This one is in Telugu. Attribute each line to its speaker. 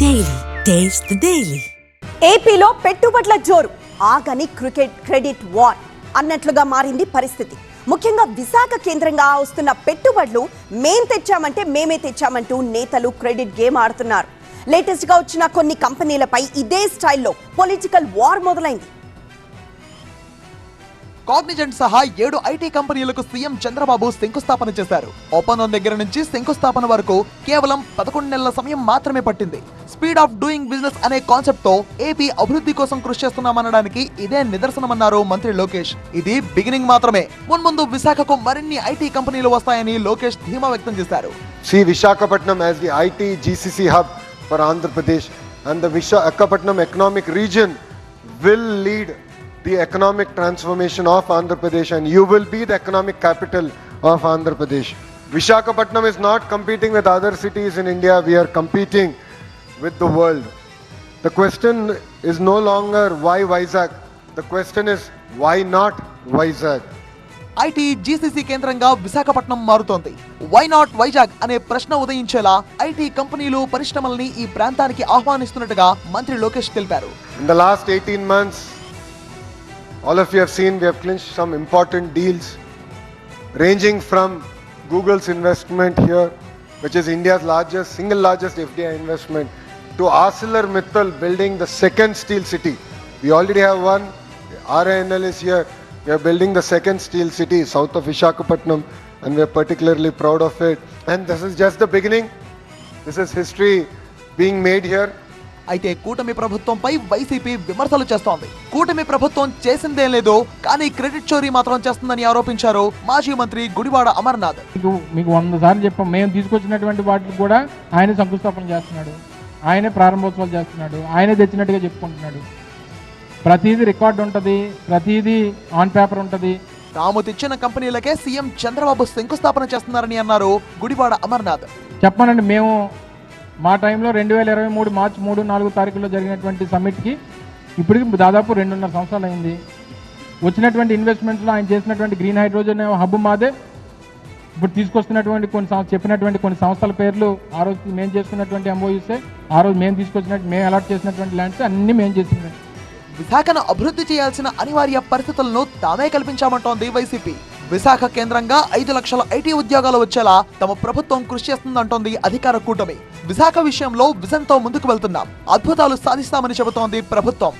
Speaker 1: Daily taste the daily.
Speaker 2: ఏపీలో పెట్టుబడుల జోరు ఆగని క్రెడిట్ వార్ అన్నట్లుగా మారింది పరిస్థితి. ముఖ్యంగా విశాఖ కేంద్రంగా వస్తున్న పెట్టుబడులు మేమే తెచ్చామంటూ నేతలు క్రెడిట్ గేమ్ ఆడుతున్నారు. లేటెస్ట్ గా వచ్చిన కొన్ని కంపెనీలపై ఇదే స్టైల్లో పొలిటికల్ వార్ మొదలైంది.
Speaker 3: కాగ్నిజెంట్ సహా 7 ఐటీ కంపెనీలకు సీఎం చంద్రబాబు శంకుస్థాపన చేశారు. ఒప్పందం దగ్గర నుంచి శంకుస్థాపన వరకు కేవలం 11 నెలల సమయం మాత్రమే పట్టింది. స్పీడ్ ఆఫ్ డూయింగ్ బిజినెస్ అనే కాన్సెప్ట్ తో ఏపీ అభివృద్ధి కోసం కృషి చేస్తున్నామనడానికి ఇదే నిదర్శనమన్నారు మంత్రి లోకేష్. ఇది బిగినింగ్ మాత్రమే. మున్ముందు విశాఖకు మరిన్ని ఐటీ కంపెనీలు వస్తాయని లోకేష్ ధీమా వ్యక్తం చేశారు.
Speaker 4: See Visakhapatnam as the IT GCC hub for Andhra Pradesh, and the Visakhapatnam economic region will lead the economic transformation of Andhra Pradesh, and you will be the economic capital of Andhra Pradesh. Visakhapatnam is not competing with other cities in India, we are competing with the world. The question is no longer why Vizag, the question is why not Vizag.
Speaker 3: IT GCC కేంద్రంగా విశాఖపట్నం మారుతోంది. వై నాట్ వైజాగ్ అనే ప్రశ్న ఉదయించేలా ఐటీ కంపెనీలు పరిశ్రమల్ని ఈ ప్రాంతానికి ఆహ్వానిస్తున్నట్టుగా మంత్రి లోకేష్ తెలిపారు.
Speaker 4: In the last 18 months, all of you have seen we have clinched some important deals, ranging from Google's investment here, which is India's single largest FDI investment, to ArcelorMittal building the second steel city. We already have one. RINL is here. We are building the second steel city south of Visakhapatnam, and we are particularly proud of it. And this is just the beginning. This is history being made here.
Speaker 3: అయితే కూటమి ప్రభుత్వంపై వైసీపీ విమర్శలు చేస్తోంది. కూటమి ప్రభుత్వం చేసిందేం లేదు, కానీ క్రెడిట్ చోరీ మాత్రం చేస్తుందని ఆరోపించారు మాజీ మంత్రి గుడివాడ అమర్నాథ్.
Speaker 5: మీకు 100 సార్లు చెప్పాం, మేము తీసుకొచ్చినటువంటి వాటికి కూడా ఆయన శంకుస్థాపన చేస్తున్నాడు, ఆయనే ప్రారంభోత్సవాలు చేస్తున్నాడు, ఆయనే తెచ్చినట్టుగా చెప్పుకుంటున్నాడు. ప్రతిదీ రికార్డు ఉంటుంది, ప్రతిదీ ఆన్ పేపర్ ఉంటుంది.
Speaker 3: తాము తెచ్చిన కంపెనీలకే సీఎం చంద్రబాబు శంకుస్థాపన చేస్తున్నారని అన్నారు గుడివాడ అమర్నాథ్.
Speaker 5: చెప్పానండి, మేము మా టైంలో 2023 మార్చి 3-4 తారీఖులో జరిగినటువంటి సమ్మిట్కి ఇప్పటికి దాదాపు 2.5 సంవత్సరాలు అయింది. వచ్చినటువంటి ఇన్వెస్ట్మెంట్స్లో ఆయన చేసినటువంటి గ్రీన్ హైడ్రోజన్ హబ్ మాదే. ఇప్పుడు తీసుకొస్తున్నటువంటి చెప్పినటువంటి కొన్ని సంస్థల పేర్లు ఆ రోజు మేము చేసుకున్నటువంటి ఎంఓయూసే, ఆ రోజు మేము తీసుకొచ్చినట్టు మేము అలాట్ చేసినటువంటి ల్యాండ్స్ అన్నీ మేము చేసింది.
Speaker 3: విశాఖను అభివృద్ధి చేయాల్సిన అనివార్య పరిస్థితులను తామే కల్పించామంటోంది వైసీపీ. విశాఖ కేంద్రంగా 5 లక్షల ఐటీ ఉద్యోగాలు వచ్చేలా తమ ప్రభుత్వం కృషి చేస్తుందంటోంది అధికార కూటమి. విశాఖ విషయంలో విజన్తో ముందుకు వెళ్తున్నాం, అద్భుతాలు సాధిస్తామని చెబుతోంది ప్రభుత్వం.